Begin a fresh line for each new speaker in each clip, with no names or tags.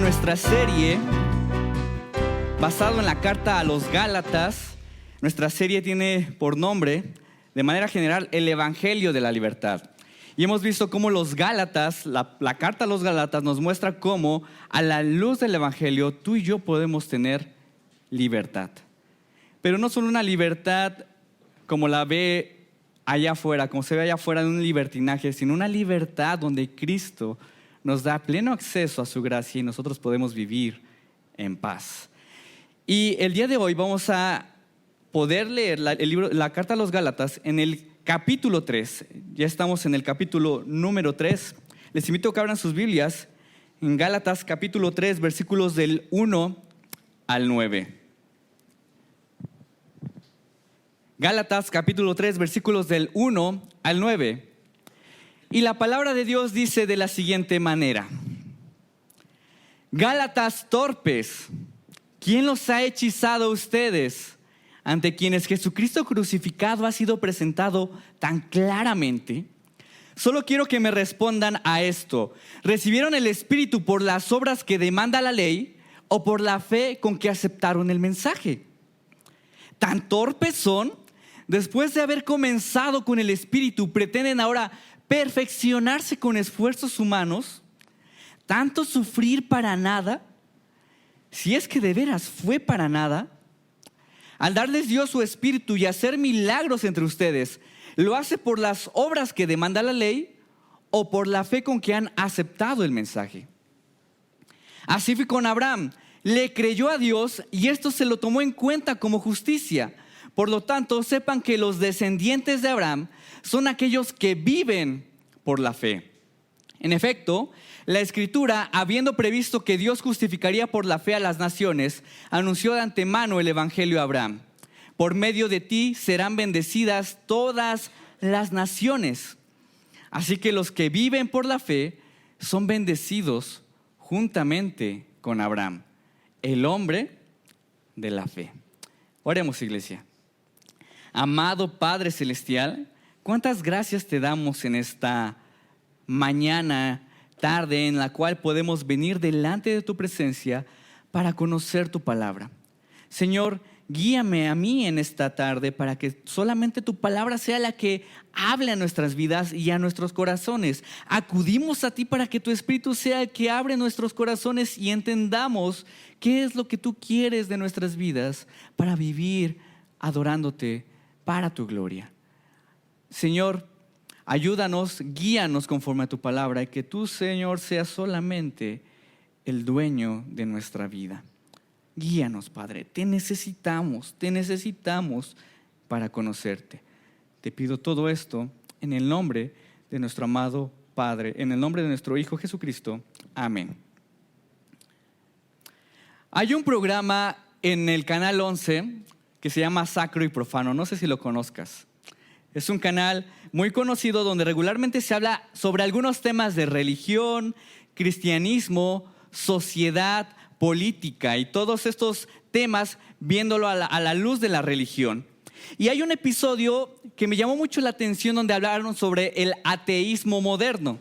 nuestra serie basado en la carta a los Gálatas. Nuestra serie tiene por nombre, de manera general, el Evangelio de la Libertad. Y hemos visto cómo los Gálatas, la carta a los Gálatas nos muestra cómo a la luz del Evangelio tú y yo podemos tener libertad. Pero no solo una libertad como la ve allá afuera, como se ve allá afuera de un libertinaje, sino una libertad donde Cristo nos da pleno acceso a su gracia y nosotros podemos vivir en paz. Y el día de hoy vamos a poder leer la carta a los Gálatas en el capítulo 3. Ya estamos en el capítulo número 3. Les invito a que abran sus Biblias en Gálatas capítulo 3, versículos del 1 al 9. Gálatas capítulo 3, versículos del 1 al 9. Y la palabra de Dios dice de la siguiente manera: Gálatas torpes, ¿quién los ha hechizado a ustedes, ante quienes Jesucristo crucificado ha sido presentado tan claramente? Solo quiero que me respondan a esto: ¿recibieron el Espíritu por las obras que demanda la ley o por la fe con que aceptaron el mensaje? ¿Tan torpes son? Después de haber comenzado con el Espíritu, ¿pretenden ahora perfeccionarse con esfuerzos humanos? ¿Tanto sufrir para nada? Si es que de veras fue para nada. Al darles Dios su Espíritu y hacer milagros entre ustedes, ¿lo hace por las obras que demanda la ley o por la fe con que han aceptado el mensaje? Así fue con Abraham. Le creyó a Dios y esto se lo tomó en cuenta como justicia. Por lo tanto, sepan que los descendientes de Abraham son aquellos que viven por la fe. En efecto, la Escritura, habiendo previsto que Dios justificaría por la fe a las naciones, anunció de antemano el Evangelio a Abraham: por medio de ti serán bendecidas todas las naciones. Así que los que viven por la fe son bendecidos juntamente con Abraham, el hombre de la fe. Oremos, iglesia. Amado Padre Celestial, cuántas gracias te damos en esta mañana, tarde, en la cual podemos venir delante de tu presencia para conocer tu palabra. Señor, guíame a mí en esta tarde para que solamente tu palabra sea la que hable a nuestras vidas y a nuestros corazones. Acudimos a ti para que tu Espíritu sea el que abre nuestros corazones y entendamos qué es lo que tú quieres de nuestras vidas para vivir adorándote para tu gloria. Señor, ayúdanos, guíanos conforme a tu palabra y que tú, Señor, seas solamente el dueño de nuestra vida. Guíanos, Padre, te necesitamos para conocerte. Te pido todo esto en el nombre de nuestro amado Padre, en el nombre de nuestro Hijo Jesucristo. Amén. Hay un programa en el canal 11 que se llama Sacro y Profano. No sé si lo conozcas. Es un canal muy conocido donde regularmente se habla sobre algunos temas de religión, cristianismo, sociedad, política y todos estos temas viéndolo a la luz de la religión. Y hay un episodio que me llamó mucho la atención donde hablaron sobre el ateísmo moderno.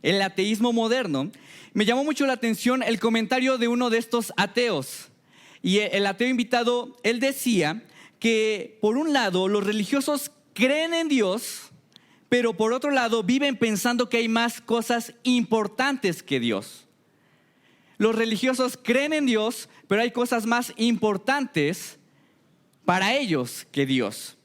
El ateísmo moderno. Me llamó mucho la atención el comentario de uno de estos ateos. Y el ateo invitado, él decía que por un lado los religiosos creen en Dios, pero por otro lado viven pensando que hay más cosas importantes que Dios. Los religiosos creen en Dios, pero hay cosas más importantes para ellos que Dios.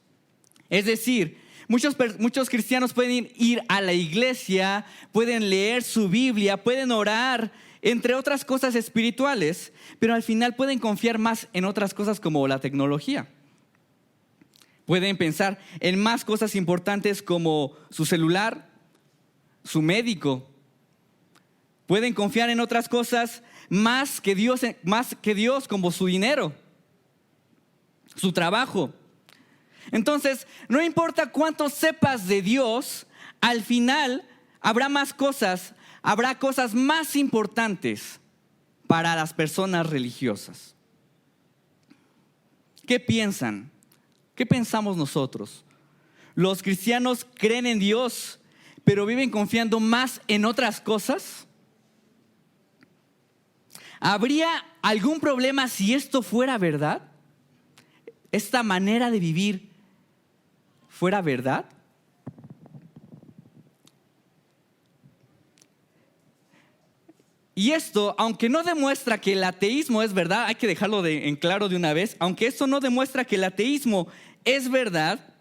Es decir, muchos cristianos pueden ir a la iglesia, pueden leer su Biblia, pueden orar, entre otras cosas espirituales, pero al final pueden confiar más en otras cosas como la tecnología. Pueden pensar en más cosas importantes como su celular, su médico. Pueden confiar en otras cosas más que Dios, como su dinero, su trabajo. Entonces, no importa cuánto sepas de Dios, al final habrá cosas más importantes para las personas religiosas. ¿Qué piensan? ¿Qué pensamos nosotros? ¿Los cristianos creen en Dios, pero viven confiando más en otras cosas? ¿Habría algún problema si esto fuera verdad? ¿Esta manera de vivir fuera verdad? Y esto, aunque no demuestra que el ateísmo es verdad, hay que dejarlo en claro de una vez, aunque esto no demuestra que el ateísmo es verdad,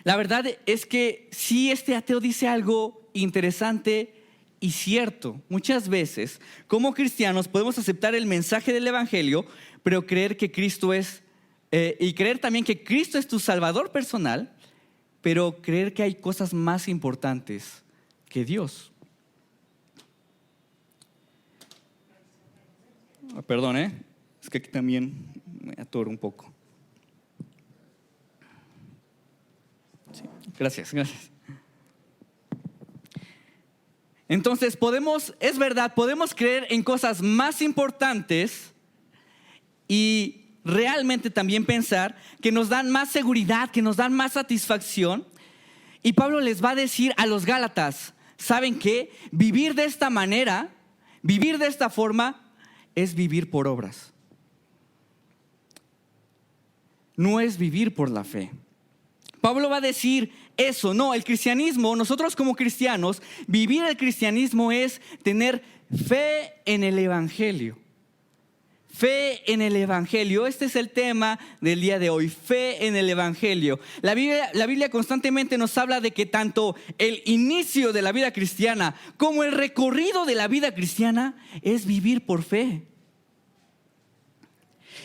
la verdad es que sí, este ateo dice algo interesante y cierto. Muchas veces, como cristianos, podemos aceptar el mensaje del evangelio, pero creer que Cristo es, y creer también que Cristo es tu salvador personal, pero creer que hay cosas más importantes que Dios. Perdón, es que aquí también me atoro un poco. Sí, gracias. Entonces es verdad, podemos creer en cosas más importantes y realmente también pensar que nos dan más seguridad, que nos dan más satisfacción. Y Pablo les va a decir a los Gálatas, ¿saben qué? Vivir de esta manera, vivir de esta forma, es vivir por obras. No es vivir por la fe. Pablo va a decir eso, no, el cristianismo, nosotros como cristianos, vivir el cristianismo es tener fe en el evangelio. Fe en el evangelio, este es el tema del día de hoy, fe en el evangelio. La Biblia constantemente nos habla de que tanto el inicio de la vida cristiana como el recorrido de la vida cristiana es vivir por fe.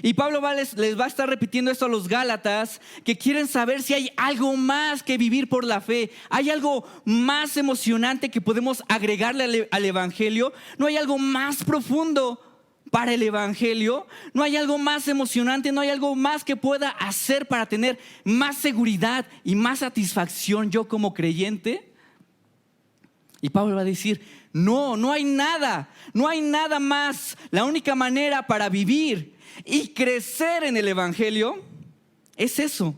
Y Pablo les va a estar repitiendo esto a los Gálatas, que quieren saber si hay algo más que vivir por la fe. ¿Hay algo más emocionante que podemos agregarle al evangelio? ¿No hay algo más profundo para el evangelio? ¿No hay algo más emocionante? ¿No hay algo más que pueda hacer para tener más seguridad y más satisfacción yo como creyente? Y Pablo va a decir, no hay nada más. La única manera para vivir y crecer en el evangelio es eso,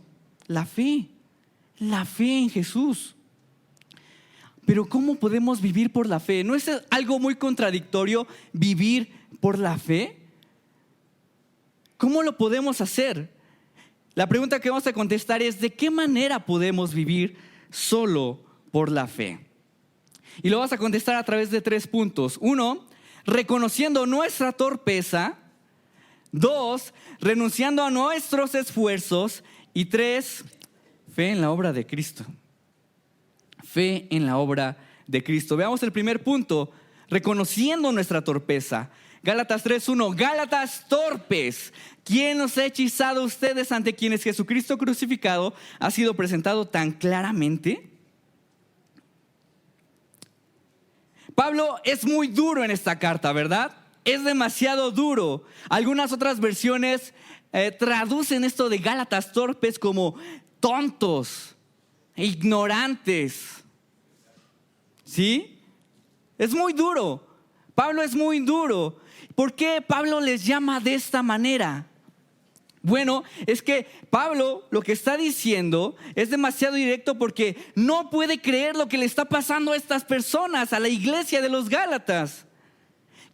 la fe en Jesús. Pero ¿cómo podemos vivir por la fe? ¿No es algo muy contradictorio vivir por la fe? ¿Cómo lo podemos hacer? La pregunta que vamos a contestar es, ¿de qué manera podemos vivir solo por la fe? Y lo vas a contestar a través de 3 puntos. 1, reconociendo nuestra torpeza. 2, renunciando a nuestros esfuerzos. Y 3, fe en la obra de Cristo. Fe en la obra de Cristo. Veamos el primer punto, reconociendo nuestra torpeza. Gálatas 3:1, Gálatas torpes, ¿quién os ha hechizado a ustedes ante quienes Jesucristo crucificado ha sido presentado tan claramente? Pablo es muy duro en esta carta, ¿verdad? Es demasiado duro. Algunas otras versiones traducen esto de Gálatas torpes como tontos, ignorantes. ¿Sí? Es muy duro. Pablo es muy duro. ¿Por qué Pablo les llama de esta manera? Bueno, es que Pablo lo que está diciendo es demasiado directo porque no puede creer lo que le está pasando a estas personas, a la iglesia de los Gálatas.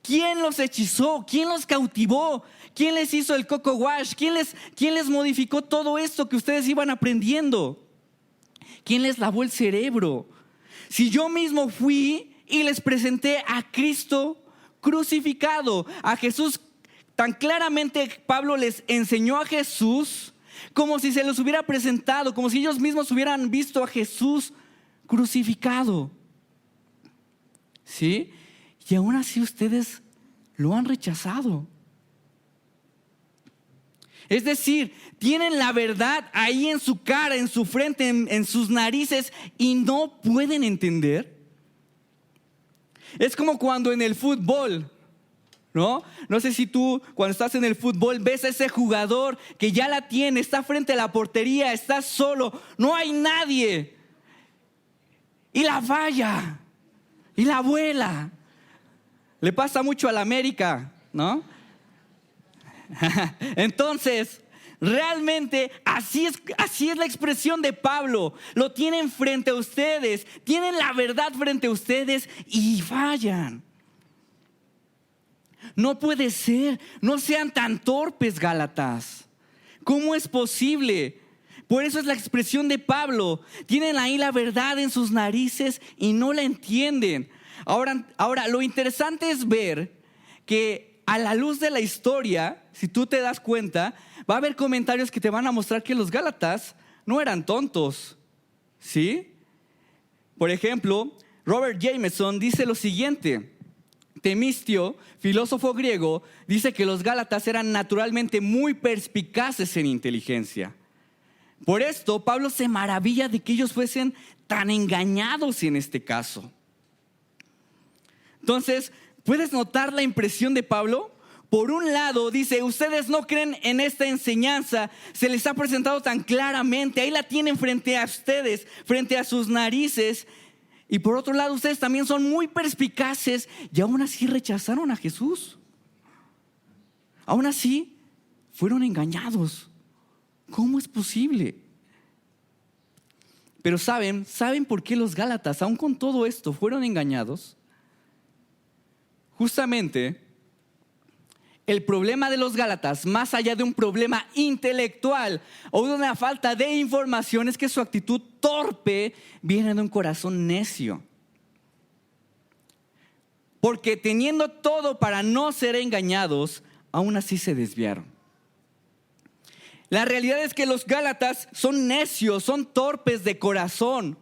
¿Quién los hechizó? ¿Quién los cautivó? ¿Quién les hizo el coco wash? ¿Quién les modificó todo esto que ustedes iban aprendiendo? ¿Quién les lavó el cerebro? Si yo mismo fui y les presenté a Cristo crucificado, a Jesús, tan claramente Pablo les enseñó a Jesús como si se los hubiera presentado, como si ellos mismos hubieran visto a Jesús crucificado. ¿Sí? Y aún así ustedes lo han rechazado. Es decir, tienen la verdad ahí en su cara, en su frente, en sus narices y no pueden entender. Es como cuando en el fútbol, ¿no? No sé si tú cuando estás en el fútbol ves a ese jugador que ya la tiene, está frente a la portería, está solo, no hay nadie. Y la falla, y la vuela. Le pasa mucho a la América, ¿no? Entonces, realmente así es la expresión de Pablo. Lo tienen frente a ustedes, tienen la verdad frente a ustedes y fallan. No puede ser, no sean tan torpes, Gálatas. ¿Cómo es posible? Por eso es la expresión de Pablo. Tienen ahí la verdad en sus narices y no la entienden. Ahora, lo interesante es ver que a la luz de la historia, si tú te das cuenta, va a haber comentarios que te van a mostrar que los Gálatas no eran tontos, ¿sí? Por ejemplo, Robert Jameson dice lo siguiente. Temistio, filósofo griego, dice que los Gálatas eran naturalmente muy perspicaces en inteligencia. Por esto, Pablo se maravilla de que ellos fuesen tan engañados en este caso. Entonces, ¿puedes notar la impresión de Pablo? Por un lado, dice, ustedes no creen en esta enseñanza, se les ha presentado tan claramente, ahí la tienen frente a ustedes, frente a sus narices. Y por otro lado, ustedes también son muy perspicaces y aún así rechazaron a Jesús. Aún así, fueron engañados. ¿Cómo es posible? Pero ¿saben por qué los Gálatas, aún con todo esto, fueron engañados? Justamente, el problema de los Gálatas, más allá de un problema intelectual o de una falta de información, es que su actitud torpe viene de un corazón necio. Porque teniendo todo para no ser engañados, aún así se desviaron. La realidad es que los Gálatas son necios, son torpes de corazón.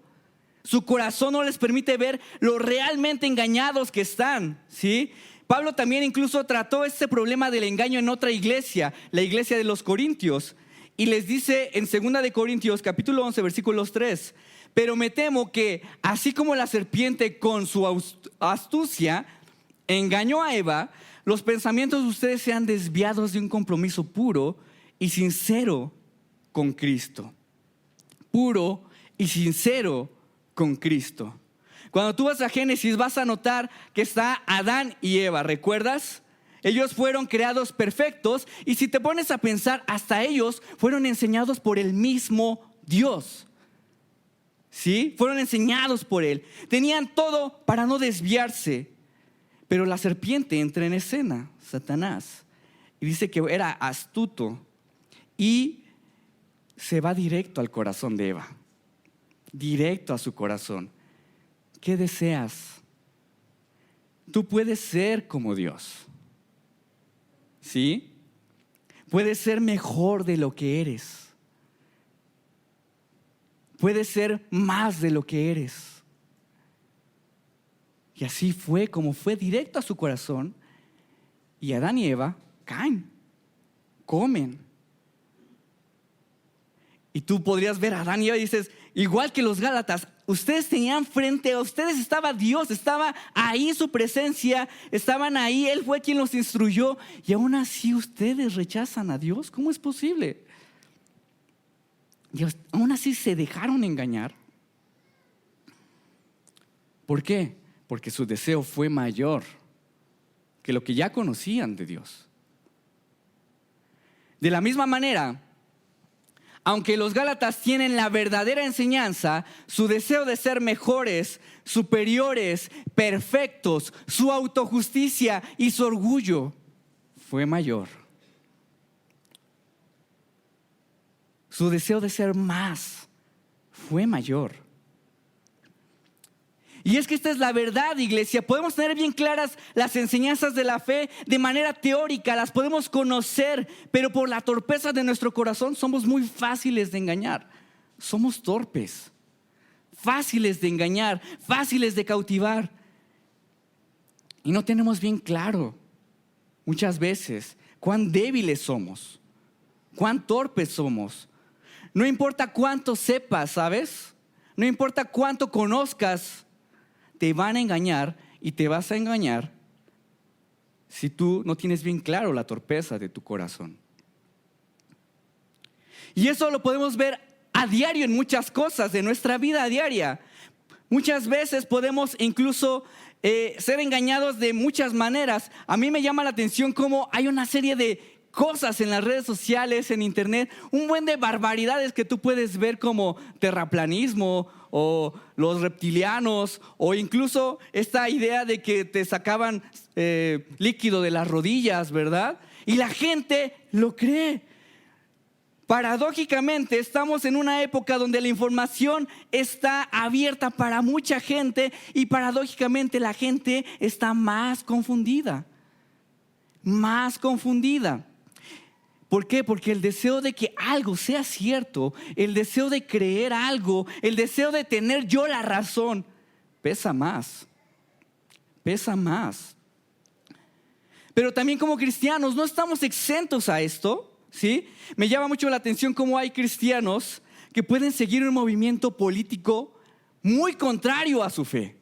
Su corazón no les permite ver lo realmente engañados que están, ¿sí? Pablo también incluso trató este problema del engaño en otra iglesia, la iglesia de los Corintios. Y les dice en 2 de Corintios, capítulo 11, versículos 3. Pero me temo que así como la serpiente con su astucia engañó a Eva, los pensamientos de ustedes sean desviados de un compromiso puro y sincero con Cristo. Puro y sincero con Cristo. Cuando tú vas a Génesis vas a notar que está Adán y Eva, ¿recuerdas? Ellos fueron creados perfectos y si te pones a pensar, hasta ellos fueron enseñados por el mismo Dios. ¿Sí? Fueron enseñados por Él. Tenían todo para no desviarse. Pero la serpiente entra en escena, Satanás, y dice que era astuto y se va directo al corazón de Eva. Directo a su corazón. ¿Qué deseas? Tú puedes ser como Dios. ¿Sí? Puedes ser mejor de lo que eres. Puedes ser más de lo que eres. Y así fue como fue directo a su corazón. Y Adán y Eva caen, comen. Y tú podrías ver a Adán y Eva y dices, igual que los Gálatas, ustedes tenían frente a ustedes, estaba Dios, estaba ahí su presencia, estaban ahí, Él fue quien los instruyó y aún así ustedes rechazan a Dios. ¿Cómo es posible? Y aún así se dejaron engañar. ¿Por qué? Porque su deseo fue mayor que lo que ya conocían de Dios. De la misma manera, aunque los Gálatas tienen la verdadera enseñanza, su deseo de ser mejores, superiores, perfectos, su autojusticia y su orgullo fue mayor. Su deseo de ser más fue mayor. Y es que esta es la verdad, iglesia. Podemos tener bien claras las enseñanzas de la fe de manera teórica, las podemos conocer, pero por la torpeza de nuestro corazón somos muy fáciles de engañar. Somos torpes, fáciles de engañar, fáciles de cautivar. Y no tenemos bien claro muchas veces cuán débiles somos, cuán torpes somos. No importa cuánto sepas, ¿sabes? No importa cuánto conozcas, te van a engañar y te vas a engañar si tú no tienes bien claro la torpeza de tu corazón. Y eso lo podemos ver a diario en muchas cosas de nuestra vida diaria. Muchas veces podemos incluso ser engañados de muchas maneras. A mí me llama la atención cómo hay una serie de cosas en las redes sociales, en internet, un buen de barbaridades que tú puedes ver como terraplanismo o los reptilianos o incluso esta idea de que te sacaban líquido de las rodillas, ¿verdad? Y la gente lo cree. Paradójicamente, estamos en una época donde la información está abierta para mucha gente y paradójicamente la gente está más confundida. Más confundida. ¿Por qué? Porque el deseo de que algo sea cierto, el deseo de creer algo, el deseo de tener yo la razón, pesa más. Pesa más. Pero también como cristianos no estamos exentos a esto. ¿Sí? Me llama mucho la atención cómo hay cristianos que pueden seguir un movimiento político muy contrario a su fe.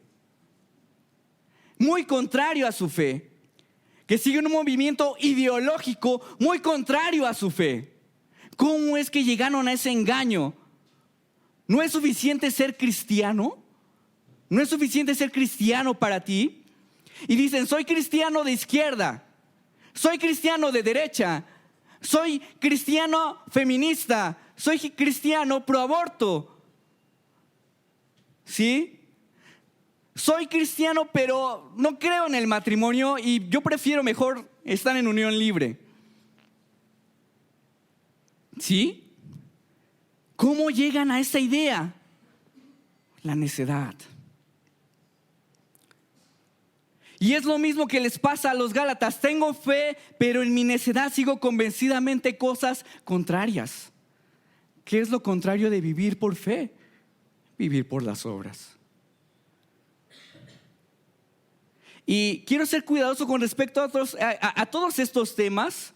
Muy contrario a su fe. Que siguen un movimiento ideológico muy contrario a su fe. ¿Cómo es que llegaron a ese engaño? ¿No es suficiente ser cristiano? ¿No es suficiente ser cristiano para ti? Y dicen, soy cristiano de izquierda. Soy cristiano de derecha. Soy cristiano feminista, soy cristiano pro aborto. ¿Sí? Soy cristiano, pero no creo en el matrimonio y yo prefiero mejor estar en unión libre. ¿Sí? ¿Cómo llegan a esa idea? La necedad. Y es lo mismo que les pasa a los Gálatas. Tengo fe, pero en mi necedad sigo convencidamente cosas contrarias. ¿Qué es lo contrario de vivir por fe? Vivir por las obras. Y quiero ser cuidadoso con respecto a todos estos temas,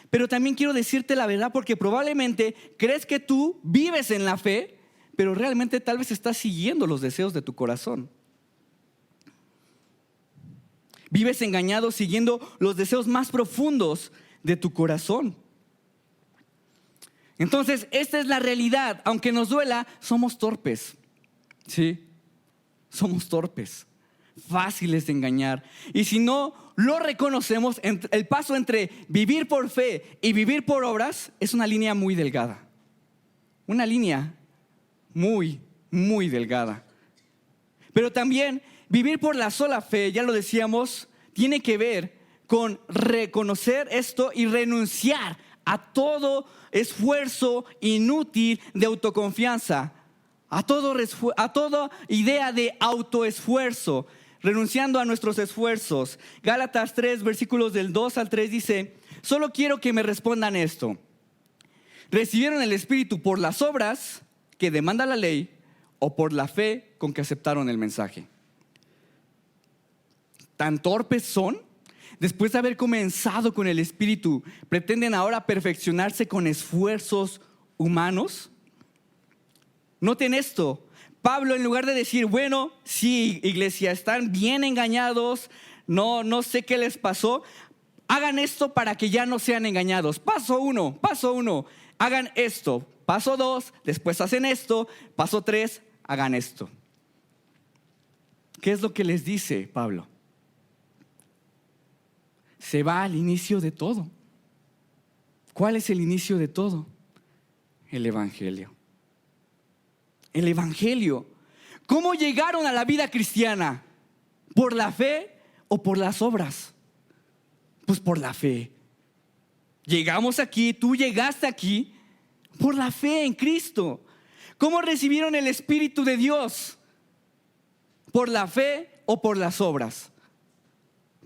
pero también quiero decirte la verdad porque probablemente crees que tú vives en la fe, pero realmente tal vez estás siguiendo los deseos de tu corazón. Vives engañado siguiendo los deseos más profundos de tu corazón. Entonces, esta es la realidad. Aunque nos duela, somos torpes. ¿Sí? Somos torpes. Fáciles de engañar. Y si no lo reconocemos, el paso entre vivir por fe y vivir por obras es una línea muy delgada. Una línea muy, muy delgada. Pero también vivir por la sola fe, ya lo decíamos, tiene que ver con reconocer esto y renunciar a todo esfuerzo inútil de autoconfianza, a toda idea de autoesfuerzo, renunciando a nuestros esfuerzos. Gálatas 3, versículos del 2 al 3 dice, solo quiero que me respondan esto. ¿Recibieron el Espíritu por las obras que demanda la ley o por la fe con que aceptaron el mensaje? ¿Tan torpes son? Después de haber comenzado con el Espíritu, ¿pretenden ahora perfeccionarse con esfuerzos humanos? Noten esto. Pablo, en lugar de decir, bueno, sí, iglesia, están bien engañados, no sé qué les pasó, hagan esto para que ya no sean engañados. Paso 1, hagan esto. Paso 2, después hacen esto. Paso 3, hagan esto. ¿Qué es lo que les dice Pablo? Se va al inicio de todo. ¿Cuál es el inicio de todo? El Evangelio. El Evangelio. ¿Cómo llegaron a la vida cristiana? ¿Por la fe o por las obras? Pues por la fe. Llegamos aquí, tú llegaste aquí por la fe en Cristo. ¿Cómo recibieron el Espíritu de Dios? ¿Por la fe o por las obras?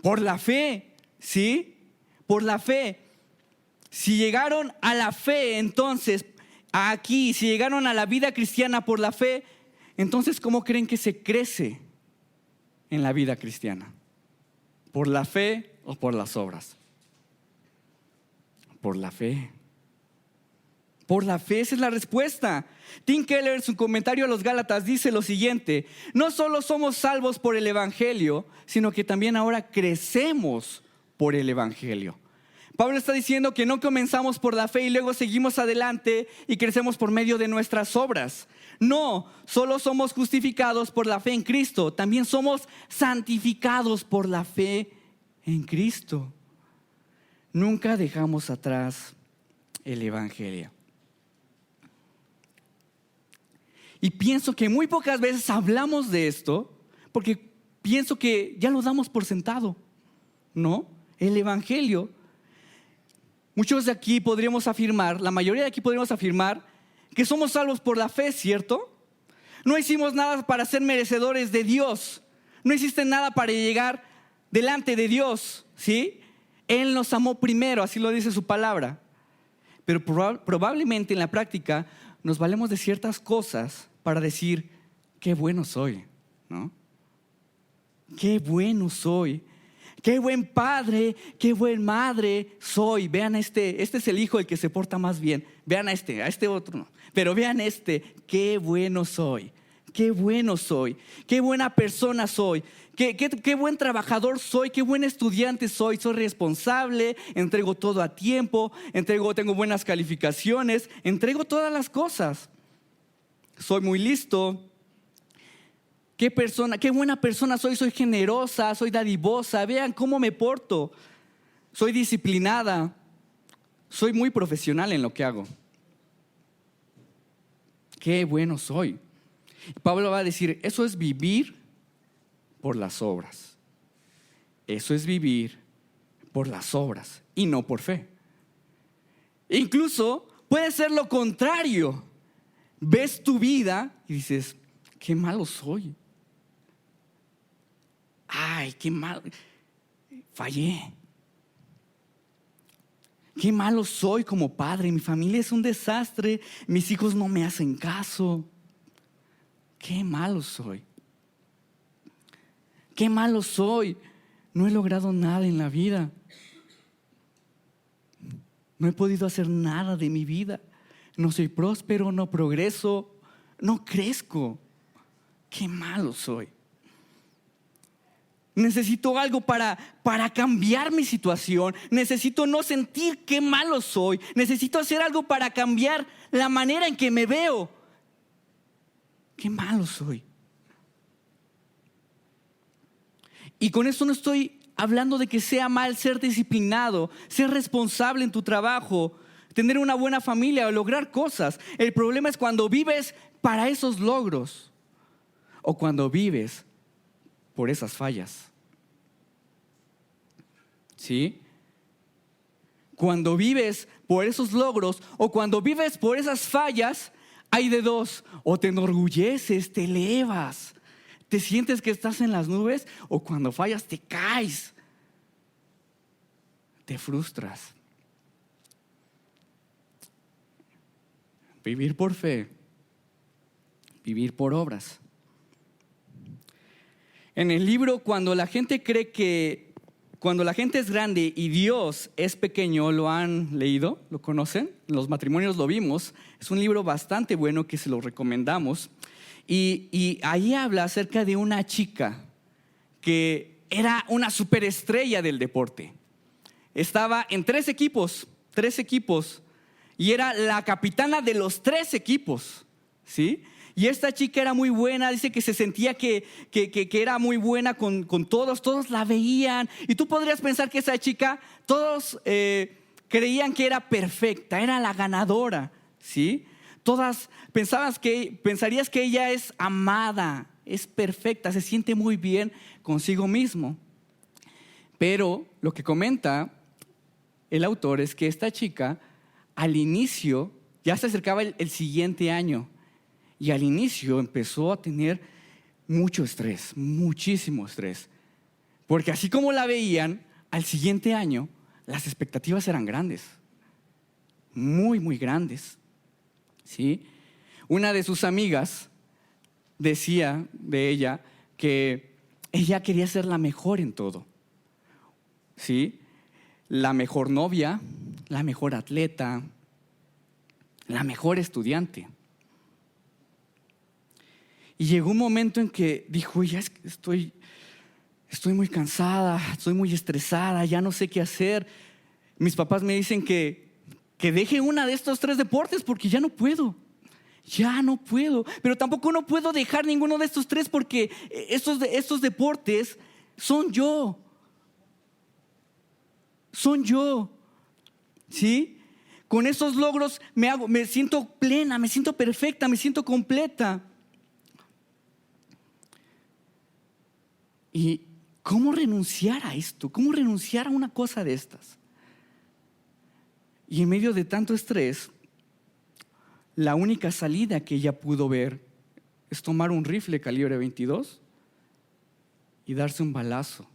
Por la fe. ¿Sí? Por la fe. Si llegaron a la fe, entonces, aquí, si llegaron a la vida cristiana por la fe, entonces, ¿cómo creen que se crece en la vida cristiana? ¿Por la fe o por las obras? Por la fe. Por la fe, esa es la respuesta. Tim Keller, en su comentario a los Gálatas, dice lo siguiente: no solo somos salvos por el Evangelio, sino que también ahora crecemos por el Evangelio. Pablo está diciendo que no comenzamos por la fe y luego seguimos adelante y crecemos por medio de nuestras obras. No, solo somos justificados por la fe en Cristo, también somos santificados por la fe en Cristo. nunca dejamos atrás el Evangelio. Y pienso que muy pocas veces hablamos de esto porque pienso que ya lo damos por sentado, ¿no? El Evangelio. Muchos de aquí podríamos afirmar, la mayoría de aquí podríamos afirmar que somos salvos por la fe, ¿cierto? No hicimos nada para ser merecedores de Dios. No hiciste nada para llegar delante de Dios, ¿sí? Él nos amó primero, así lo dice su palabra. Pero probablemente en la práctica nos valemos de ciertas cosas para decir, qué bueno soy, ¿no? Qué bueno soy. Qué buen padre, qué buen madre soy. Vean este es el hijo el que se porta más bien. Vean a este otro no. Pero vean qué bueno soy. Qué bueno soy. Qué buena persona soy. Qué buen trabajador soy. Qué buen estudiante soy. Soy responsable. Entrego todo a tiempo. Tengo buenas calificaciones. Entrego todas las cosas. Soy muy listo. Qué buena persona soy generosa, soy dadivosa, vean cómo me porto, soy disciplinada, soy muy profesional en lo que hago. Qué bueno soy. Pablo va a decir, eso es vivir por las obras. Eso es vivir por las obras y no por fe. Incluso puede ser lo contrario. Ves tu vida y dices, qué malo soy. Ay, qué mal, fallé. Qué malo soy como padre, mi familia es un desastre, mis hijos no me hacen caso. Qué malo soy. Qué malo soy, no he logrado nada en la vida. No he podido hacer nada de mi vida. No soy próspero, no progreso, no crezco. Qué malo soy. Necesito algo para cambiar mi situación. Necesito no sentir qué malo soy. Necesito hacer algo para cambiar la manera en que me veo. Qué malo soy. Y con esto no estoy hablando de que sea mal ser disciplinado, ser responsable en tu trabajo, tener una buena familia o lograr cosas. El problema es cuando vives para esos logros o cuando vives por esas fallas. ¿Sí? Cuando vives por esos logros o cuando vives por esas fallas, hay de dos: o te enorgulleces, te elevas, te sientes que estás en las nubes, o cuando fallas te caes, te frustras. Vivir por fe, vivir por obras. En el libro Cuando la gente es grande y Dios es pequeño, ¿lo han leído? ¿Lo conocen? En los matrimonios lo vimos. Es un libro bastante bueno que se lo recomendamos. Y ahí habla acerca de una chica que era una superestrella del deporte. Estaba en tres equipos, y era la capitana de los 3 equipos, ¿sí? Y esta chica era muy buena, dice que se sentía que era muy buena con todos la veían. Y tú podrías pensar que esa chica, todos creían que era perfecta, era la ganadora, ¿sí? Todas pensarías que ella es amada, es perfecta, se siente muy bien consigo mismo. Pero lo que comenta el autor es que esta chica, al inicio, ya se acercaba el siguiente año. Y al inicio empezó a tener mucho estrés, muchísimo estrés. Porque así como la veían, al siguiente año las expectativas eran grandes. Muy, muy grandes. ¿Sí? Una de sus amigas decía de ella que ella quería ser la mejor en todo. ¿Sí? La mejor novia, la mejor atleta, la mejor estudiante. Y llegó un momento en que dijo, ya estoy muy cansada, estoy muy estresada, ya no sé qué hacer. Mis papás me dicen que deje una de estos 3 deportes porque ya no puedo. Pero tampoco no puedo dejar ninguno de estos 3 porque estos deportes son yo. ¿sí? Con esos logros me siento plena, me siento perfecta, me siento completa. ¿Y cómo renunciar a esto? ¿Cómo renunciar a una cosa de estas? Y en medio de tanto estrés, la única salida que ella pudo ver es tomar un rifle calibre 22 y darse un balazo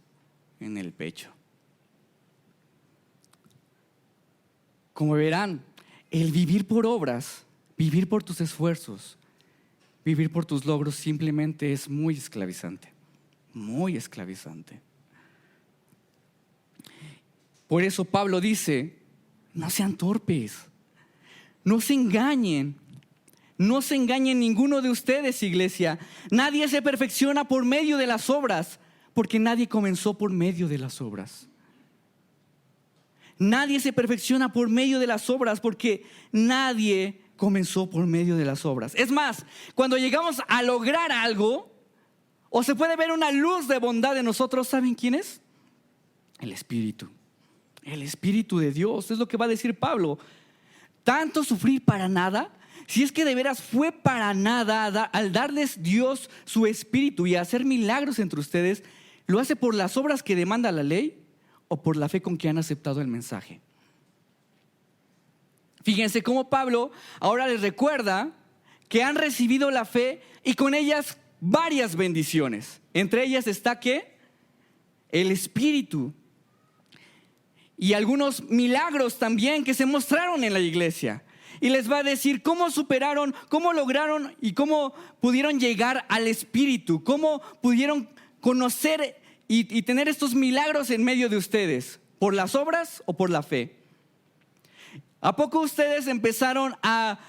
en el pecho. Como verán, el vivir por obras, vivir por tus esfuerzos, vivir por tus logros simplemente es muy esclavizante, muy esclavizante. Por eso Pablo dice, no sean torpes, no se engañen ninguno de ustedes, iglesia. Nadie se perfecciona por medio de las obras, porque nadie comenzó por medio de las obras. Nadie se perfecciona por medio de las obras, porque nadie comenzó por medio de las obras. Es más, cuando llegamos a lograr algo, o se puede ver una luz de bondad en nosotros, ¿saben quién es? El Espíritu de Dios. Es lo que va a decir Pablo. Tanto sufrir para nada, si es que de veras fue para nada, al darles Dios su Espíritu y hacer milagros entre ustedes, ¿lo hace por las obras que demanda la ley o por la fe con que han aceptado el mensaje? Fíjense cómo Pablo ahora les recuerda que han recibido la fe y con ellas varias bendiciones. Entre ellas está ¿qué? El Espíritu. Y algunos milagros también que se mostraron en la iglesia. Y les va a decir cómo superaron, cómo lograron y cómo pudieron llegar al Espíritu. Cómo pudieron conocer y tener estos milagros en medio de ustedes. ¿Por las obras o por la fe? ¿A poco ustedes empezaron a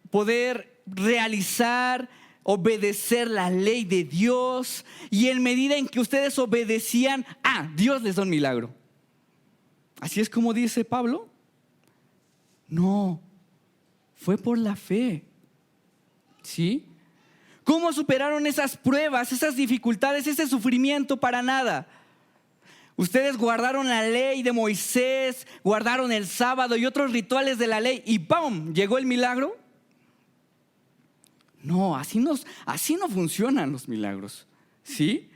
poder realizar, obedecer la ley de Dios? Y en medida en que ustedes obedecían, Dios les da un milagro. ¿Así es como dice Pablo? No, fue por la fe. ¿Sí? ¿Cómo superaron esas pruebas, esas dificultades, ese sufrimiento para nada? Ustedes guardaron la ley de Moisés, guardaron el sábado y otros rituales de la ley y ¡pum! ¿Llegó el milagro? No, así no funcionan los milagros. ¿Sí?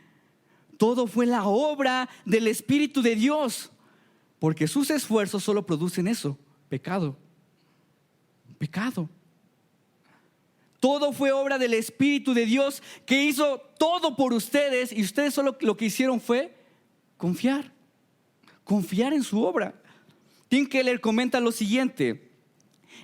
Todo fue la obra del Espíritu de Dios. Porque sus esfuerzos solo producen eso, pecado. Todo fue obra del Espíritu de Dios que hizo todo por ustedes y ustedes solo lo que hicieron fue confiar en su obra. Tim Keller comenta lo siguiente: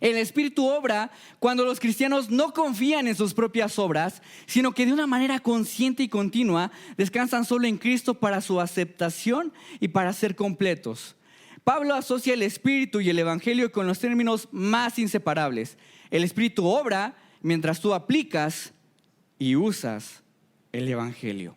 el Espíritu obra cuando los cristianos no confían en sus propias obras, sino que de una manera consciente y continua descansan solo en Cristo para su aceptación y para ser completos. Pablo asocia el Espíritu y el Evangelio con los términos más inseparables. El Espíritu obra mientras tú aplicas y usas el Evangelio.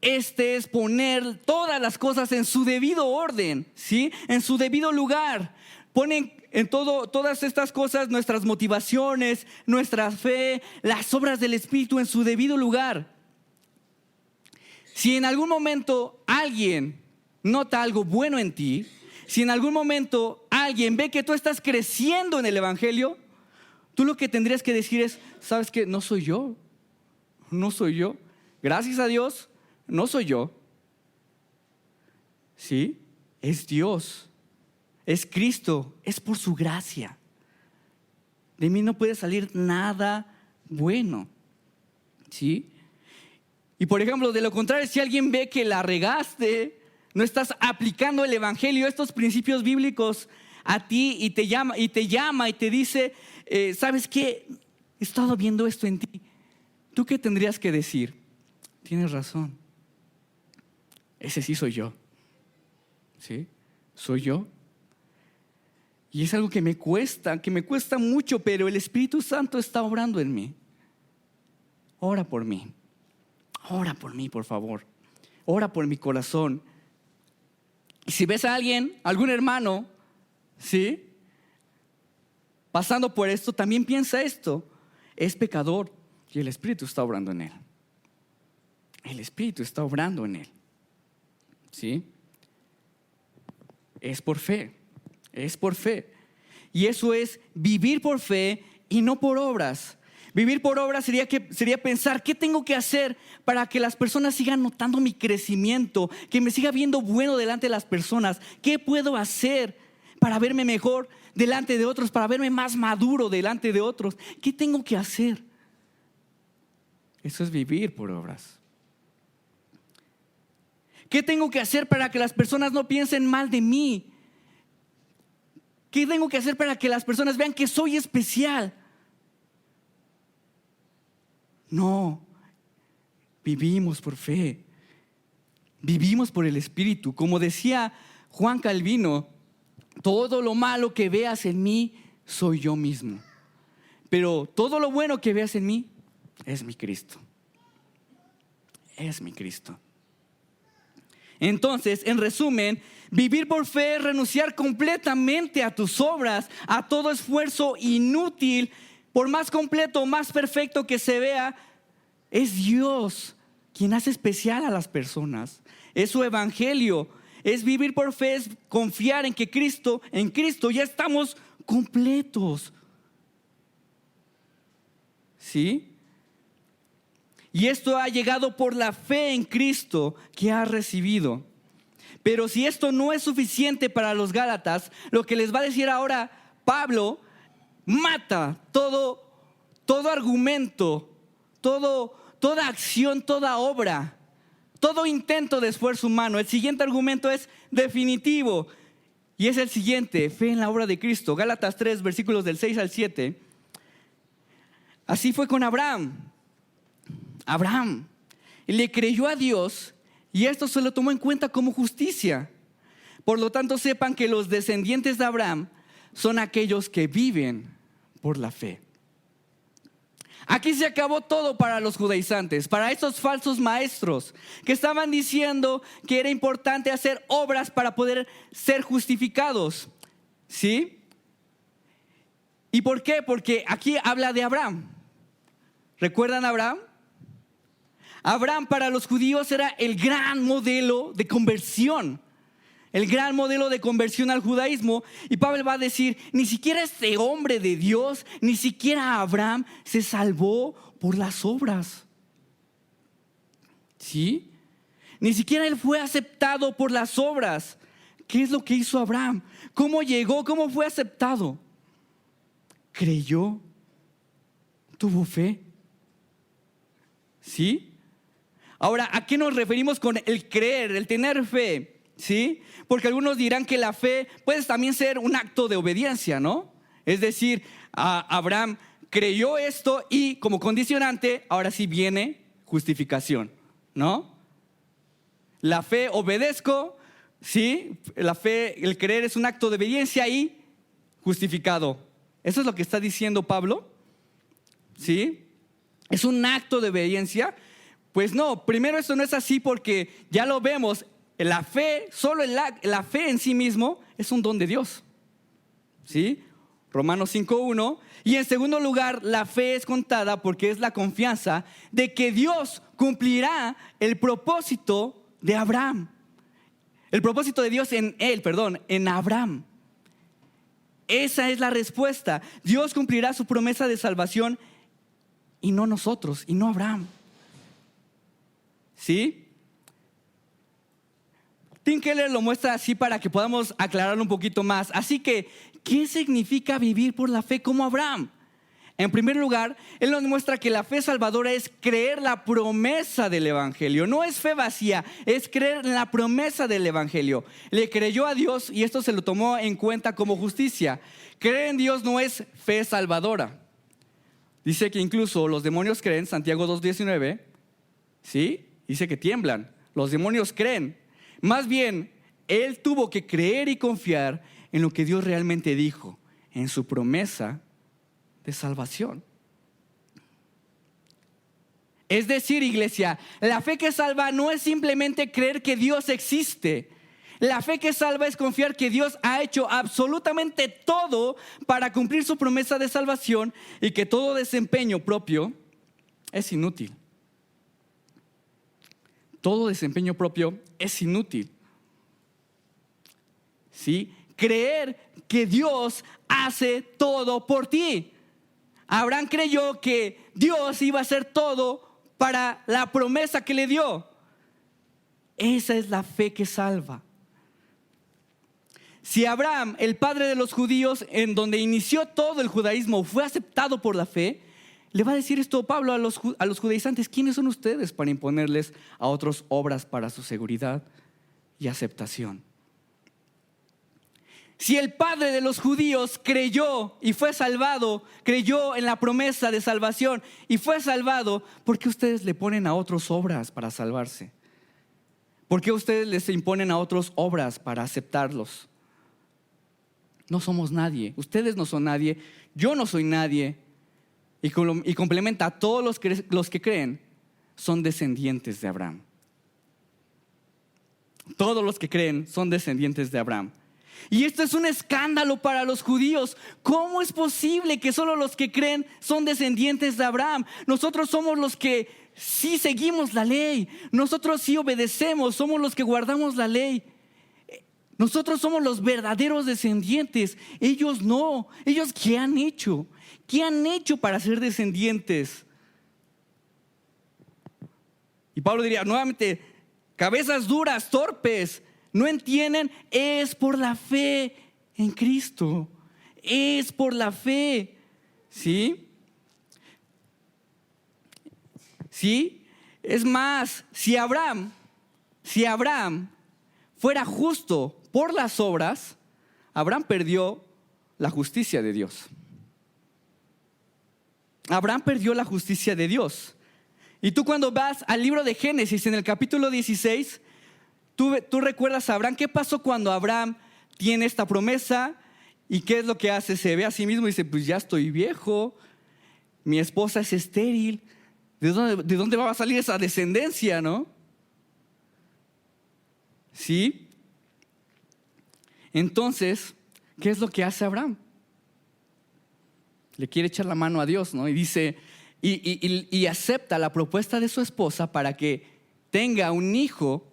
Este es poner todas las cosas en su debido orden, ¿sí? En su debido lugar. Ponen en todas estas cosas nuestras motivaciones, nuestra fe, las obras del Espíritu en su debido lugar. Si en algún momento alguien nota algo bueno en ti, si en algún momento alguien ve que tú estás creciendo en el Evangelio, tú lo que tendrías que decir es, ¿sabes qué? No soy yo. Gracias a Dios, no soy yo. ¿Sí? Es Dios. Es Cristo. Es por su gracia. De mí no puede salir nada bueno. ¿Sí? Y por ejemplo, de lo contrario, si alguien ve que la regaste, no estás aplicando el Evangelio, estos principios bíblicos a ti y te llama y te dice, ¿sabes qué? He estado viendo esto en ti. ¿Tú qué tendrías que decir? Tienes razón. Ese sí soy yo. ¿Sí? Soy yo. Y es algo que me cuesta mucho, pero el Espíritu Santo está obrando en mí. Ora por mí, por favor. Ora por mi corazón. Y si ves a alguien, algún hermano, ¿sí? Pasando por esto, también piensa esto. Es pecador y el Espíritu está obrando en él. El Espíritu está obrando en él. ¿Sí? es por fe, es por fe. Y eso es vivir por fe y no por obras. Vivir por obras sería pensar qué tengo que hacer para que las personas sigan notando mi crecimiento, que me siga viendo bueno delante de las personas. ¿Qué puedo hacer para verme mejor delante de otros, para verme más maduro delante de otros? ¿Qué tengo que hacer? Eso es vivir por obras. ¿Qué tengo que hacer para que las personas no piensen mal de mí? ¿Qué tengo que hacer para que las personas vean que soy especial? No, vivimos por fe, vivimos por el Espíritu. Como decía Juan Calvino, todo lo malo que veas en mí soy yo mismo, pero todo lo bueno que veas en mí es mi Cristo. Es mi Cristo. Entonces, en resumen, vivir por fe es renunciar completamente a tus obras, a todo esfuerzo inútil. Por más completo, más perfecto que se vea, es Dios quien hace especial a las personas. Es su evangelio. Es vivir por fe, es confiar en que en Cristo ya estamos completos. ¿Sí? Y esto ha llegado por la fe en Cristo que has recibido. Pero si esto no es suficiente para los Gálatas, lo que les va a decir ahora Pablo mata todo argumento, toda acción, toda obra, todo intento de esfuerzo humano. El siguiente argumento es definitivo y es el siguiente: fe en la obra de Cristo. Gálatas 3, versículos del 6 al 7. Así fue con Abraham. Abraham le creyó a Dios y esto se lo tomó en cuenta como justicia. Por lo tanto, sepan que los descendientes de Abraham son aquellos que viven por la fe. Aquí se acabó todo para los judaizantes, para esos falsos maestros que estaban diciendo que era importante hacer obras para poder ser justificados. ¿Sí? ¿Y por qué? Porque aquí habla de Abraham. ¿Recuerdan a Abraham? Abraham para los judíos era el gran modelo de conversión. El gran modelo de conversión al judaísmo. Y Pablo va a decir, ni siquiera este hombre de Dios, ni siquiera Abraham se salvó por las obras. ¿Sí? Ni siquiera él fue aceptado por las obras. ¿Qué es lo que hizo Abraham? ¿Cómo llegó? ¿Cómo fue aceptado? Creyó. Tuvo fe. ¿Sí? Ahora, ¿a qué nos referimos con el creer, el tener fe? ¿Sí? Porque algunos dirán que la fe puede también ser un acto de obediencia, ¿no? Es decir, Abraham creyó esto y como condicionante, ahora sí viene justificación, ¿no? La fe obedezco, ¿sí? La fe, el creer es un acto de obediencia y justificado. ¿Eso es lo que está diciendo Pablo? ¿Sí? ¿Es un acto de obediencia? Pues no, primero esto no es así porque ya lo vemos. La fe, solo la fe en sí mismo es un don de Dios. ¿Sí? Romanos 5:1. Y en segundo lugar, la fe es contada porque es la confianza de que Dios cumplirá el propósito de Abraham. El propósito de Dios en Abraham. Esa es la respuesta. Dios cumplirá su promesa de salvación y no nosotros, y no Abraham. ¿Sí? Tim Keller lo muestra así para que podamos aclararlo un poquito más. Así que, ¿qué significa vivir por la fe como Abraham? En primer lugar, él nos muestra que la fe salvadora es creer la promesa del evangelio. No es fe vacía, es creer en la promesa del evangelio. Le creyó a Dios y esto se lo tomó en cuenta como justicia. Creer en Dios no es fe salvadora. Dice que incluso los demonios creen, Santiago 2:19, ¿sí? Dice que tiemblan. Los demonios creen. Más bien, él tuvo que creer y confiar en lo que Dios realmente dijo, en su promesa de salvación. Es decir, iglesia, la fe que salva no es simplemente creer que Dios existe. La fe que salva es confiar que Dios ha hecho absolutamente todo para cumplir su promesa de salvación y que todo desempeño propio es inútil. Todo desempeño propio es inútil. ¿sí? Creer que Dios hace todo por ti. Abraham creyó que Dios iba a hacer todo para la promesa que le dio. Esa es la fe que salva. Si Abraham, el padre de los judíos, en donde inició todo el judaísmo, fue aceptado por la fe, le va a decir esto Pablo a los judaizantes: ¿quiénes son ustedes para imponerles a otros obras para su seguridad y aceptación? Si el padre de los judíos creyó y fue salvado, creyó en la promesa de salvación y fue salvado, ¿por qué ustedes le ponen a otros obras para salvarse? ¿Por qué ustedes les imponen a otros obras para aceptarlos? No somos nadie, ustedes no son nadie, yo no soy nadie. Y complementa: a todos los que creen son descendientes de Abraham. Todos los que creen son descendientes de Abraham. Y esto es un escándalo para los judíos. ¿Cómo es posible que solo los que creen son descendientes de Abraham? Nosotros somos los que sí seguimos la ley. Nosotros sí obedecemos, somos los que guardamos la ley. Nosotros somos los verdaderos descendientes. Ellos no. ¿Ellos qué han hecho? ¿Qué han hecho para ser descendientes? Y Pablo diría nuevamente: cabezas duras, torpes, no entienden. Es por la fe en Cristo. Es por la fe. ¿Sí? ¿Sí? Es más, si Abraham fuera justo por las obras, Abraham perdió la justicia de Dios. Abraham perdió la justicia de Dios. Y tú, cuando vas al libro de Génesis, en el capítulo 16, tú recuerdas a Abraham. ¿Qué pasó cuando Abraham tiene esta promesa? ¿Y qué es lo que hace? Se ve a sí mismo y dice: pues ya estoy viejo, mi esposa es estéril, ¿de dónde va a salir esa descendencia, no? ¿Sí? Entonces, ¿qué es lo que hace Abraham? Le quiere echar la mano a Dios, ¿no? Y dice, y acepta la propuesta de su esposa para que tenga un hijo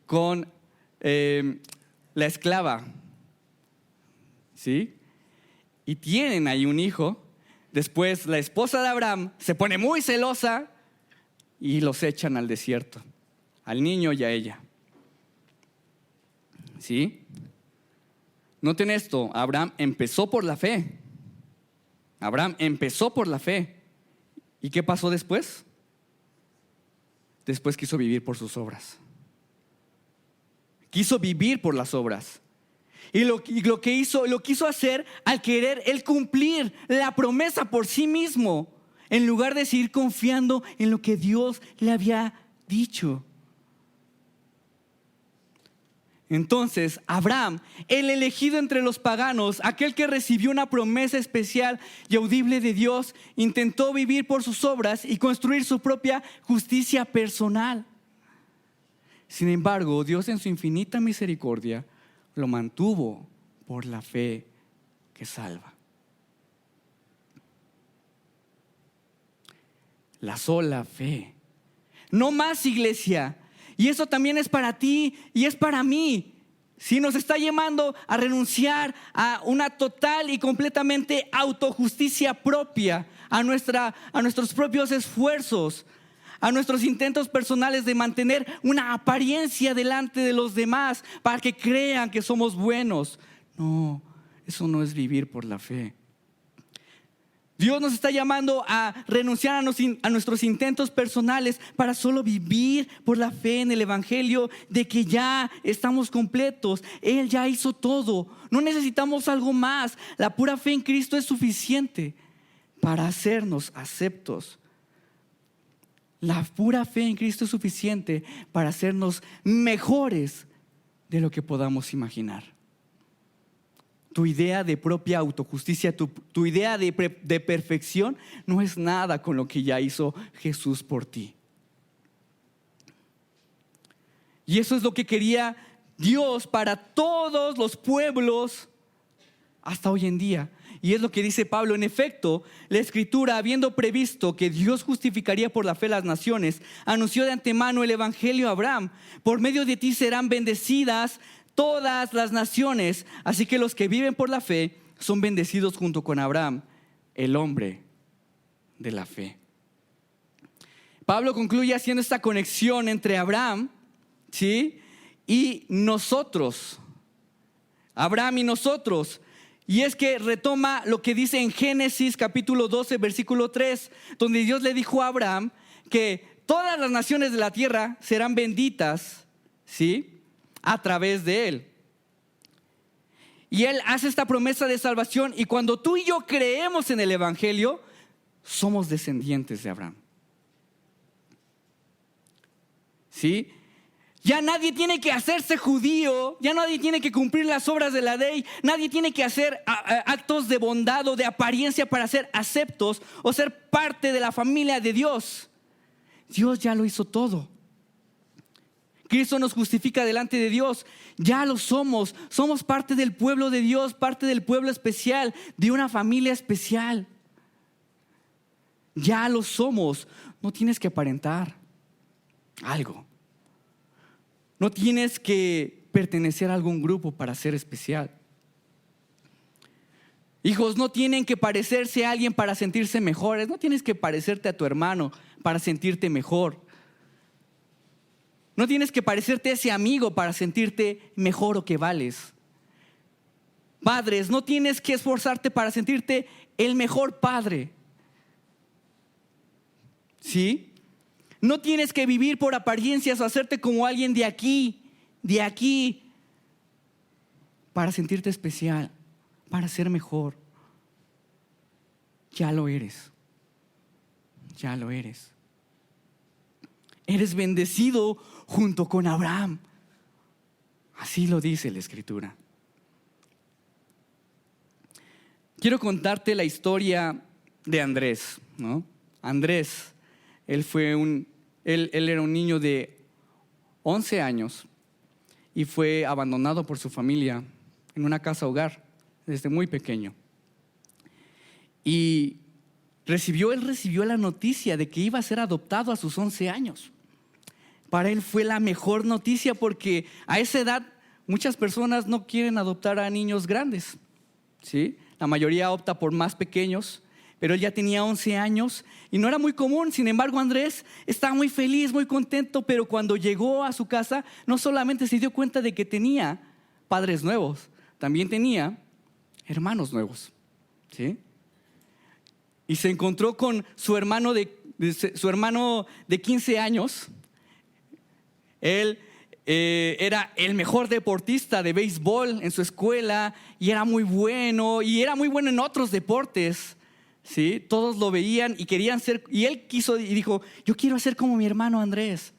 con la esclava, ¿sí? Y tienen ahí un hijo. Después la esposa de Abraham se pone muy celosa y los echan al desierto, al niño y a ella. ¿Sí? Noten esto: Abraham empezó por la fe. Abraham empezó por la fe. ¿Y qué pasó después? Después quiso vivir por sus obras. Quiso vivir por las obras. Y lo quiso hacer al querer él cumplir la promesa por sí mismo, en lugar de seguir confiando en lo que Dios le había dicho. Entonces, Abraham, el elegido entre los paganos, aquel que recibió una promesa especial y audible de Dios, intentó vivir por sus obras y construir su propia justicia personal. Sin embargo, Dios, en su infinita misericordia, lo mantuvo por la fe que salva. La sola fe. No más, iglesia. Y eso también es para ti y es para mí. Si nos está llamando a renunciar a una total y completamente autojusticia propia, a nuestros propios esfuerzos, a nuestros intentos personales de mantener una apariencia delante de los demás para que crean que somos buenos. No, eso no es vivir por la fe. Dios nos está llamando a renunciar a nuestros intentos personales para solo vivir por la fe en el Evangelio de que ya estamos completos. Él ya hizo todo. No necesitamos algo más. La pura fe en Cristo es suficiente para hacernos aceptos. La pura fe en Cristo es suficiente para hacernos mejores de lo que podamos imaginar. Tu idea de propia autojusticia, tu idea de perfección no es nada con lo que ya hizo Jesús por ti. Y eso es lo que quería Dios para todos los pueblos hasta hoy en día. Y es lo que dice Pablo: en efecto, la Escritura, habiendo previsto que Dios justificaría por la fe las naciones, anunció de antemano el Evangelio a Abraham: por medio de ti serán bendecidas todas las naciones. Así que los que viven por la fe son bendecidos junto con Abraham, el hombre de la fe. Pablo concluye haciendo esta conexión entre Abraham, ¿sí?, y nosotros. Abraham y nosotros. Y es que retoma lo que dice en Génesis capítulo 12, versículo 3, donde Dios le dijo a Abraham que todas las naciones de la tierra serán benditas, ¿sí?, a través de él. Y él hace esta promesa de salvación, y cuando tú y yo creemos en el evangelio, somos descendientes de Abraham. ¿Sí? Ya nadie tiene que hacerse judío, ya nadie tiene que cumplir las obras de la ley, nadie tiene que hacer actos de bondad o de apariencia para ser aceptos o ser parte de la familia de Dios. Dios ya lo hizo todo. Cristo nos justifica delante de Dios. Ya lo somos. Somos parte del pueblo de Dios, parte del pueblo especial, de una familia especial. Ya lo somos. No tienes que aparentar algo. No tienes que pertenecer a algún grupo para ser especial. Hijos, no tienen que parecerse a alguien para sentirse mejores. No tienes que parecerte a tu hermano para sentirte mejor. No tienes que parecerte a ese amigo para sentirte mejor o que vales. Padres, no tienes que esforzarte para sentirte el mejor padre. ¿Sí? No tienes que vivir por apariencias o hacerte como alguien de aquí, para sentirte especial, para ser mejor. Ya lo eres. Ya lo eres. Eres bendecido junto con Abraham. Así lo dice la Escritura. Quiero contarte la historia de Andrés, ¿no? Andrés, él era un niño de 11 años y fue abandonado por su familia en una casa hogar desde muy pequeño. Y él recibió la noticia de que iba a ser adoptado a sus 11 años. Para él fue la mejor noticia, porque a esa edad muchas personas no quieren adoptar a niños grandes, ¿sí? La mayoría opta por más pequeños, pero él ya tenía 11 años y no era muy común. Sin embargo, Andrés estaba muy feliz, muy contento, pero cuando llegó a su casa, no solamente se dio cuenta de que tenía padres nuevos, también tenía hermanos nuevos, ¿sí? Y se encontró con su hermano de 15 años. Él era el mejor deportista de béisbol en su escuela y era muy bueno en otros deportes, ¿sí? Todos lo veían y querían ser, y él quiso y dijo: yo quiero ser como mi hermano Andrés,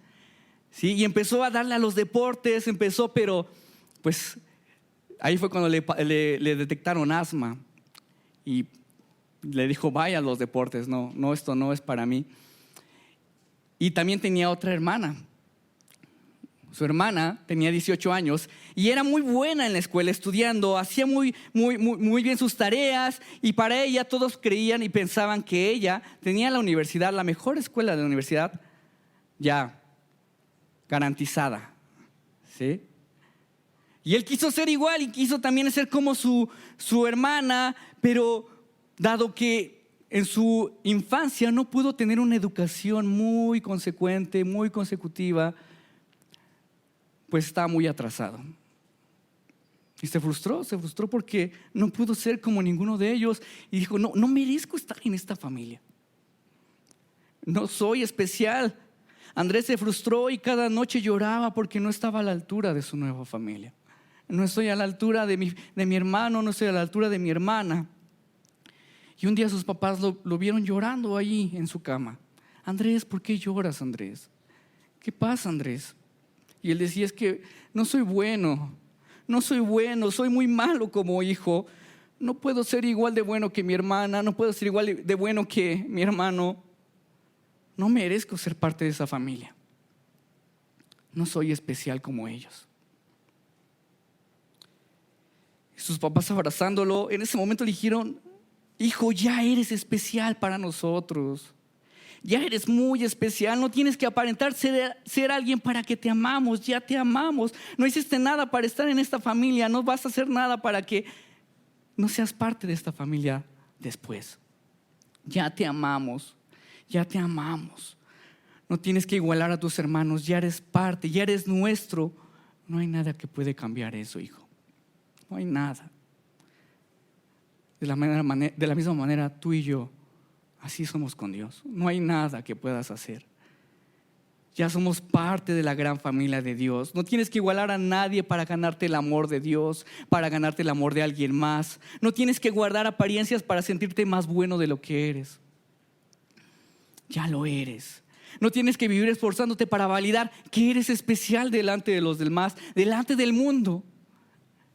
¿sí? Y empezó a darle a los deportes, pero pues ahí fue cuando le detectaron asma y le dijo: vaya a los deportes, no, esto no es para mí. Y también tenía otra hermana. Su hermana tenía 18 años y era muy buena en la escuela estudiando, hacía muy bien sus tareas, y para ella todos creían y pensaban que ella tenía la universidad, la mejor escuela de la universidad, ya garantizada, ¿sí? Y él quiso ser igual y quiso también ser como su hermana, pero dado que en su infancia no pudo tener una educación muy consecuente, muy consecutiva, pues estaba muy atrasado. Y se frustró porque no pudo ser como ninguno de ellos. Y dijo: no merezco estar en esta familia. No soy especial. Andrés se frustró y cada noche lloraba porque no estaba a la altura de su nueva familia. No estoy a la altura de mi hermano, no estoy a la altura de mi hermana. Y un día sus papás lo vieron llorando ahí en su cama. Andrés, ¿por qué lloras, Andrés? ¿Qué pasa, Andrés? Y él decía: es que no soy bueno, soy muy malo como hijo. No puedo ser igual de bueno que mi hermana, no puedo ser igual de bueno que mi hermano. No merezco ser parte de esa familia. No soy especial como ellos. Y sus papás, abrazándolo, en ese momento le dijeron: hijo, ya eres especial para nosotros. Ya eres muy especial, no tienes que aparentar ser alguien para que te amamos, ya te amamos. No hiciste nada para estar en esta familia, no vas a hacer nada para que no seas parte de esta familia después. Ya te amamos, ya te amamos. No tienes que igualar a tus hermanos, ya eres parte, ya eres nuestro. No hay nada que puede cambiar eso, hijo. No hay nada. De la misma manera, tú y yo, así somos con Dios. No hay nada que puedas hacer. Ya somos parte de la gran familia de Dios. No tienes que igualar a nadie para ganarte el amor de Dios, para ganarte el amor de alguien más. No tienes que guardar apariencias para sentirte más bueno de lo que eres. Ya lo eres. No tienes que vivir esforzándote para validar que eres especial delante de los demás, delante del mundo.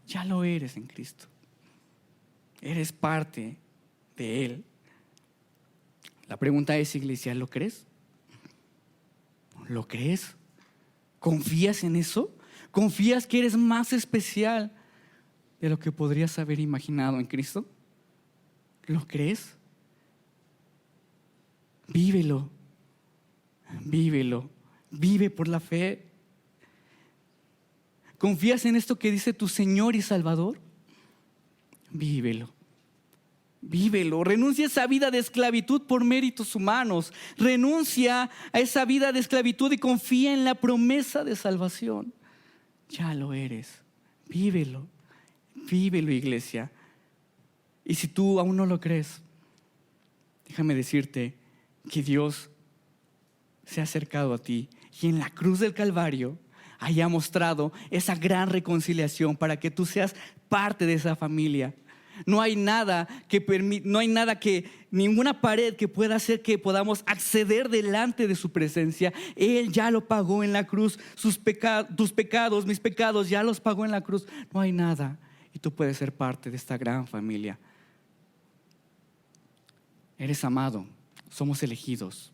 Ya lo eres en Cristo. Eres parte de Él. La pregunta es, iglesia, ¿lo crees? ¿Lo crees? ¿Confías en eso? ¿Confías que eres más especial de lo que podrías haber imaginado en Cristo? ¿Lo crees? Vívelo. Vívelo. Vive por la fe. ¿Confías en esto que dice tu Señor y Salvador? Vívelo. Vívelo. Renuncia a esa vida de esclavitud por méritos humanos. Renuncia a esa vida de esclavitud y confía en la promesa de salvación. Ya lo eres. Vívelo. Vívelo, iglesia. Y si tú aún no lo crees, déjame decirte que Dios se ha acercado a ti y en la cruz del Calvario haya mostrado esa gran reconciliación para que tú seas parte de esa familia. No hay nada ninguna pared que pueda hacer que podamos acceder delante de su presencia. Él ya lo pagó en la cruz. Tus pecados, mis pecados, ya los pagó en la cruz. No hay nada. Y tú puedes ser parte de esta gran familia. Eres amado. Somos elegidos.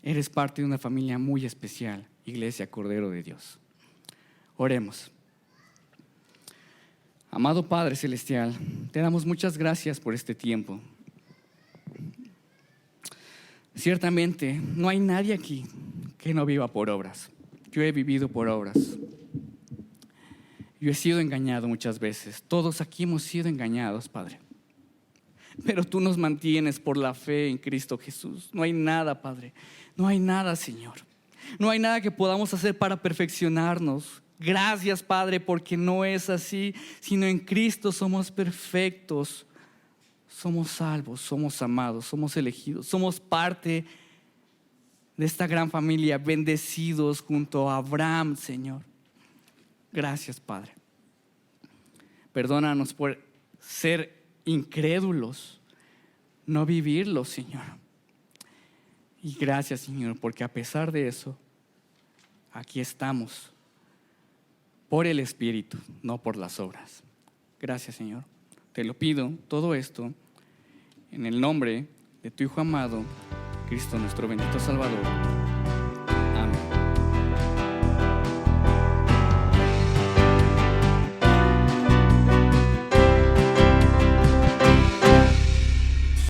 Eres parte de una familia muy especial. Iglesia Cordero de Dios. Oremos. Amado Padre Celestial, te damos muchas gracias por este tiempo. Ciertamente, no hay nadie aquí que no viva por obras. Yo he vivido por obras. Yo he sido engañado muchas veces. Todos aquí hemos sido engañados, Padre. Pero tú nos mantienes por la fe en Cristo Jesús. No hay nada, Padre. No hay nada, Señor. No hay nada que podamos hacer para perfeccionarnos. Gracias, Padre, porque no es así, sino en Cristo somos perfectos, somos salvos, somos amados, somos elegidos, somos parte de esta gran familia, bendecidos junto a Abraham, Señor. Gracias, Padre. Perdónanos por ser incrédulos, no vivirlo, Señor. Y gracias, Señor, porque a pesar de eso, aquí estamos. Por el Espíritu, no por las obras. Gracias, Señor. Te lo pido, todo esto, en el nombre de tu Hijo amado, Cristo nuestro bendito Salvador.